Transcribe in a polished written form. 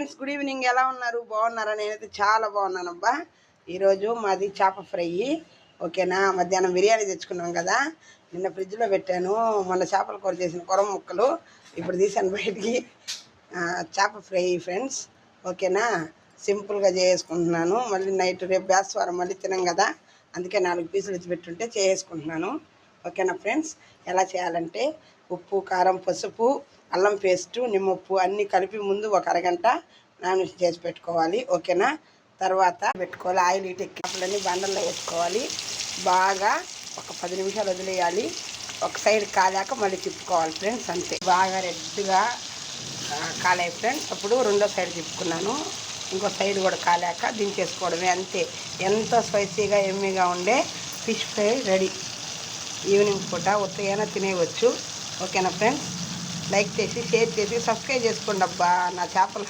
Friends, good evening. ఎలా ఉన్నారు? బాగున్నారా? నేనైతే చాలా బాగున్నానబ్బా. ఈరోజు మాది చేప ఫ్రై. ఓకేనా? మధ్యాహ్నం బిర్యానీ తెచ్చుకున్నాం కదా, నిన్న ఫ్రిడ్జ్లో పెట్టాను. మొన్న చేపల కూర చేసిన కొరం ముక్కలు ఇప్పుడు తీసాను బయటికి. చేప ఫ్రై ఫ్రెండ్స్. ఓకేనా? సింపుల్గా చేసుకుంటున్నాను. మళ్ళీ నైట్ రేపు బేస్తవారం మళ్ళీ తినం కదా, అందుకే 4 పీసులు ఇచ్చి పెట్టుంటే చేసుకుంటున్నాను. ఓకేనా ఫ్రెండ్స్? ఎలా చేయాలంటే ఉప్పు, కారం, పసుపు, అల్లం పేస్టు, నిమ్మప్పు అన్నీ కలిపి ముందు ఒక అరగంట నామినేషన్ చేసి పెట్టుకోవాలి. ఓకేనా? తర్వాత పెట్టుకోవాలి. ఆయిల్ ఇటెక్కి చేపలన్నీ బండల్లో వేసుకోవాలి. బాగా ఒక 10 నిమిషాలు వదిలేయాలి. ఒక సైడ్ కాలాక మళ్ళీ తిప్పుకోవాలి ఫ్రెండ్స్. అంతే. బాగా రెడ్గా కాలాయి ఫ్రెండ్స్. అప్పుడు రెండో సైడ్ తిప్పుకున్నాను. ఇంకో సైడ్ కూడా కాలాక దించేసుకోవడమే. అంతే. ఎంతో స్పైసీగా ఎమ్మీగా ఉండే ఫిష్ ఫ్రై రెడీ. ఈవినింగ్ పూట ఉత్తగానే తినేయవచ్చు. ఓకేనా ఫ్రెండ్స్? లైక్ చేసి, షేర్ చేసి, సబ్స్క్రైబ్ చేసుకోండి అబ్బా. నా చేపలు